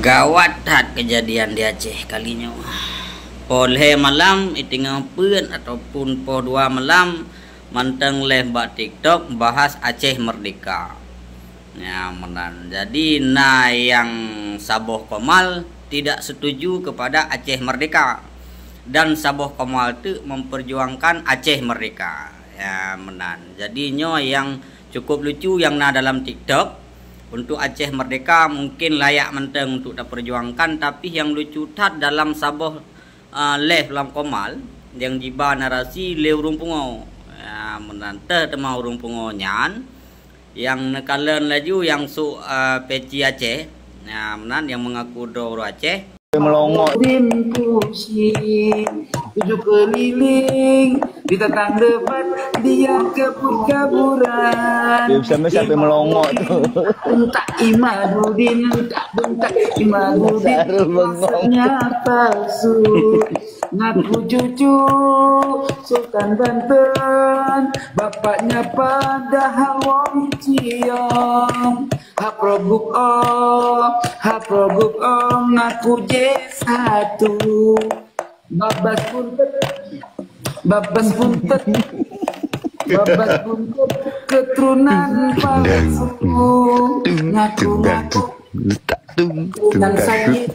Gawat hat kejadian di Aceh kalinya. Polhe malam itingang pun ataupun po 2 malam manteng leh bak TikTok bahas Aceh Merdeka. Ya menan. Jadi yang Saboh Komal tidak setuju kepada Aceh Merdeka dan Saboh Komal itu memperjuangkan Aceh Merdeka. Ya menan. Jadinya yang cukup lucu yang dalam TikTok untuk Aceh Merdeka mungkin layak menteng untuk diperjuangkan, tapi yang lucu tat dalam Saboh leh dalam Komal yang jiba narasi leu rumpungo ya menante tema rumpungo nyan yang nekalan laju yang su peci Aceh ya menan yang mengaku do Aceh melongok tujuh keliling di tetang depan dia kabur-kaburan. Dia bisa sampai melongok tuh. Bentak Imadudin, bentak Imadudin, rasanya palsu. Ngaku cucu Sultan Banten, bapaknya padahal wong ciong. Haproguk ngaku J1. Babas puntet keturunan palsu. Ngaku dan sakit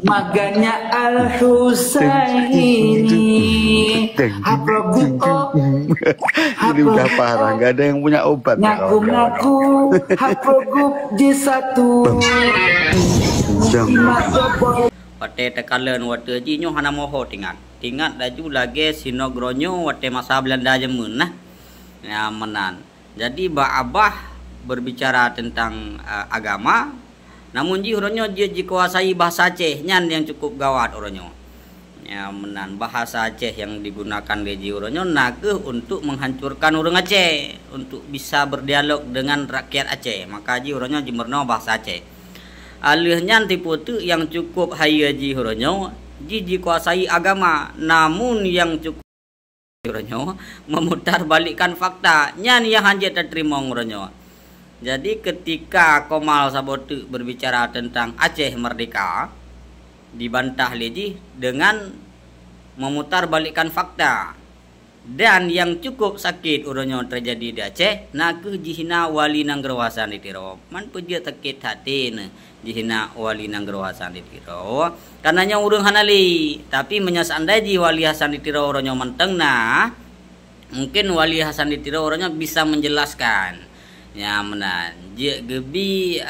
maganya Al Husaini. Ini udah parah, nggak ada yang punya obat. Ngaku Haproguk J1. Pate tekalan wate ji nyo hana moho tingat laju lagi sinogronyo wate masa Belanda jemun nah ya menan. Jadi abah berbicara tentang agama, namun ji uronyo ji kuasai bahasa Aceh nyan yang cukup gawat uronyo ya menan. Bahasa Aceh yang digunakan ji uronyo nake untuk menghancurkan orang Aceh untuk bisa berdialog dengan rakyat Aceh, maka ji uronyo jimerno bahasa Aceh. Alihnya tipu tu yang cukup haya ji huronyo ji kuasai agama, namun yang cukup huronyo memutar balikkan fakta nyan yang hanya terima huronyo. Jadi ketika Komal Sabotu berbicara tentang Aceh Merdeka dibantah leji dengan memutar balikkan fakta. Dan yang cukup sakit uronyo terjadi di Aceh nak jihina wali nanggerwasan ditiro man puja sakit hati jihina wali nanggerwasan ditiro karenanya urung hanali, tapi menyasandai ji wali Hasan ditiro uronyo menteng nah mungkin wali Hasan ditiro uronyo bisa menjelaskan ya menan je gebi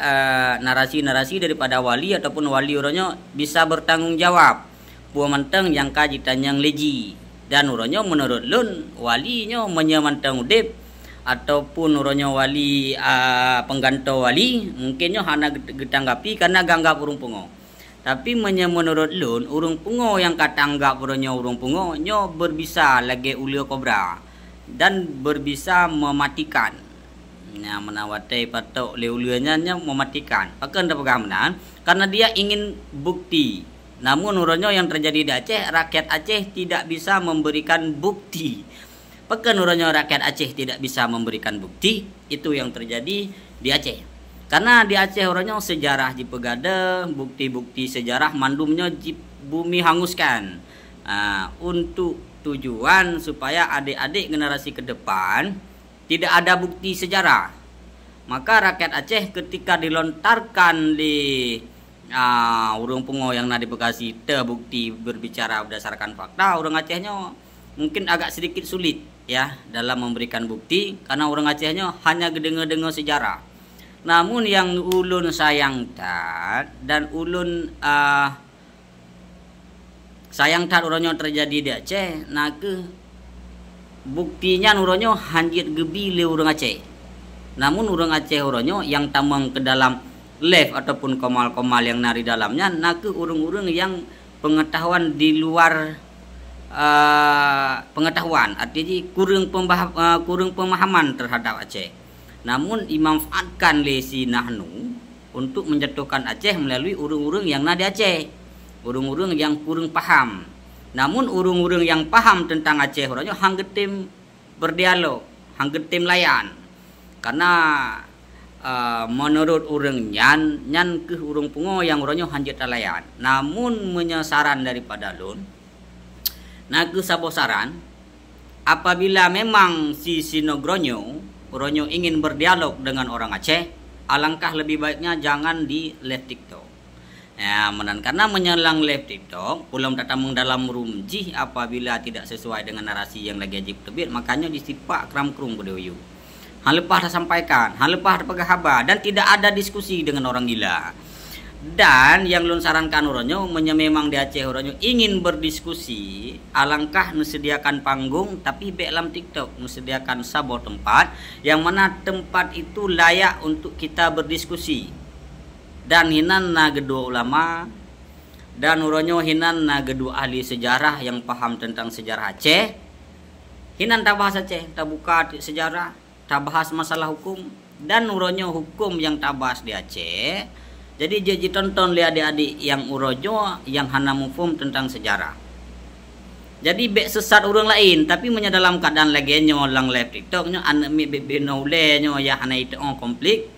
narasi-narasi daripada wali ataupun wali uronyo bisa bertanggung jawab buah menteng yang kajitan yang leji. Dan uronyo menurut lun walinyo menyamantang udip ataupun uronyo wali pengganto wali mungkinnya hana getanggapi karena ganggap urung pungo. Tapi menurut lun urung pungo yang katanggap uronyo urung pungo nyo berbisa lagi ulio kobra dan berbisa mematikan. Ya menawate patok leulianya mematikan. Pakai ndak pegamenan karena dia ingin bukti. Namun uronyo yang terjadi di Aceh, rakyat Aceh tidak bisa memberikan bukti. Pekan uronyo rakyat Aceh tidak bisa memberikan bukti, itu yang terjadi di Aceh. Karena di Aceh uronyo sejarah di Pegada, bukti-bukti sejarah mandumnya di bumi hanguskan. Untuk tujuan supaya adik-adik generasi ke depan tidak ada bukti sejarah. Maka rakyat Aceh ketika dilontarkan di urung pungo yang di Bekasi terbukti berbicara berdasarkan fakta, orang Acehnya mungkin agak sedikit sulit ya dalam memberikan bukti karena orang Acehnya hanya gedenge-denge sejarah. Namun yang ulun sayang tat dan ulun sayang tat uronyo terjadi di Aceh ke buktinya uronyo hanjit gebi le urang Aceh. Namun urang Aceh uronyo yang tamang ke dalam left ataupun komal-komal yang nari dalamnya nak urung-urung yang pengetahuan di luar pengetahuan, artinya kurang pemahaman terhadap Aceh. Namun dimanfaatkan lesi nahnu untuk menjatuhkan Aceh melalui urung-urung yang nadi Aceh, urung-urung yang kurang paham. Namun urung-urung yang paham tentang Aceh orangnya hanggetim berdialog, hanggetim layan. Karena menurut urang nyan ke urang pungo yang uronyo hanjat talayan. Namun menyesaran daripada lun nah ke sabosaran apabila memang si Sinogronyo uronyo ingin berdialog dengan orang Aceh, alangkah lebih baiknya jangan di live TikTok. Ya, karena menyelang live TikTok pulau datang dalam rumji apabila tidak sesuai dengan narasi yang lagi ajib terbit, makanya disipak kram-krum bedoyu. Hal lepas dah sampaikan, hal lepas dah pegahaba dan tidak ada diskusi dengan orang gila. Dan yang lun sarankan uronyo memang di Aceh uronyo ingin berdiskusi, alangkah nusediakan panggung tapi dalam TikTok nusediakan sabo tempat yang mana tempat itu layak untuk kita berdiskusi. Dan hinan na gedua ulama dan uronyo hinan na gedua ahli sejarah yang paham tentang sejarah Aceh. Hinan tak bahas Aceh, tak buka sejarah, tak bahas masalah hukum dan uronyo hukum yang tak bahas di Aceh. Jadi jadi tonton lihat adik-adik yang urojo yang hana mufum tentang sejarah. Jadi bek sesat orang lain tapi dalam keadaan lagi nyo lang live TikTok nyo anak mi bek benaule nyo ya hana itu konflik.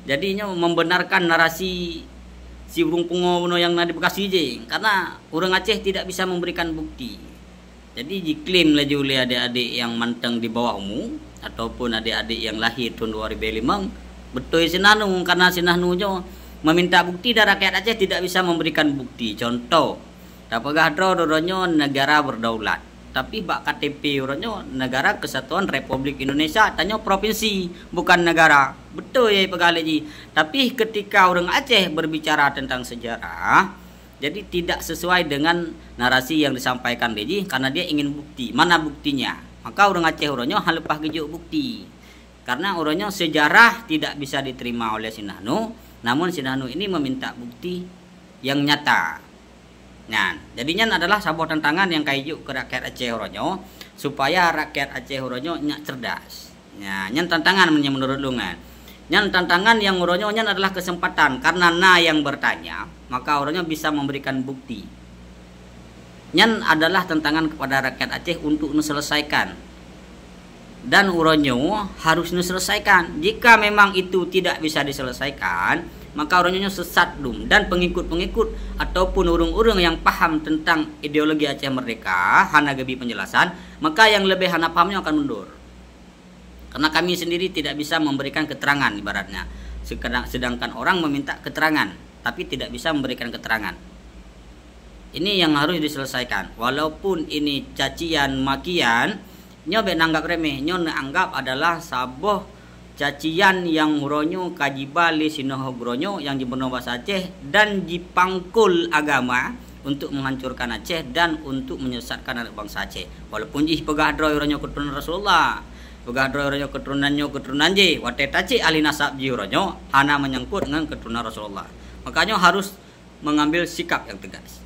Jadi nyo membenarkan narasi si burung pungo yang di Bekasi je karena orang Aceh tidak bisa memberikan bukti. Jadi diklaim laju oleh adik-adik yang manteng di bawah umur ataupun adik-adik yang lahir tahun 2005 betul sinanu karena sinanu nyo meminta bukti dan rakyat Aceh tidak bisa memberikan bukti. Contoh, dapat doronyo negara berdaulat. Tapi bak KTP doronyo negara Kesatuan Republik Indonesia, tanya provinsi bukan negara. Betul ya pegaleji. Tapi ketika orang Aceh berbicara tentang sejarah, jadi tidak sesuai dengan narasi yang disampaikan Leji karena dia ingin bukti. Mana buktinya? Maka orang Aceh doronyo hal lepas gejuk bukti. Karena doronyo sejarah tidak bisa diterima oleh Sinahnu. Namun Sinahnu ini meminta bukti yang nyata. Nah, jadinya adalah sebuah tantangan yang kayu ke rakyat Aceh Horonyo supaya rakyat Aceh Horonyo nyak cerdas. Nah, nyan tantangan menurut lungan. Nyan tantangan yang Horonyo nyan adalah kesempatan karena yang bertanya, maka Horonyo bisa memberikan bukti. Nyan adalah tantangan kepada rakyat Aceh untuk menyelesaikan. Dan uronyo harus diselesaikan. Jika memang itu tidak bisa diselesaikan, maka uronyo sesat dum dan pengikut-pengikut ataupun urung-urung yang paham tentang ideologi Aceh Merdeka, hana gebi penjelasan, maka yang lebih hana pahamnya akan mundur. Karena kami sendiri tidak bisa memberikan keterangan ibaratnya. Sedangkan orang meminta keterangan tapi tidak bisa memberikan keterangan. Ini yang harus diselesaikan. Walaupun ini cacian makian, nyo be nanggap remeh, nyo anggap adalah saboh cacian yang uronyo kajibali sinohogronyo yang dibenar bahasa Aceh dan dipangkul agama untuk menghancurkan Aceh dan untuk menyesatkan anak bangsa Aceh. Walaupun jih pegadro uronyo keturunan Rasulullah, pegadro uronyo keturunan je, wate taci ahli nasab ji uronyo hana menyangkut dengan keturunan Rasulullah. Makanya harus mengambil sikap yang tegas.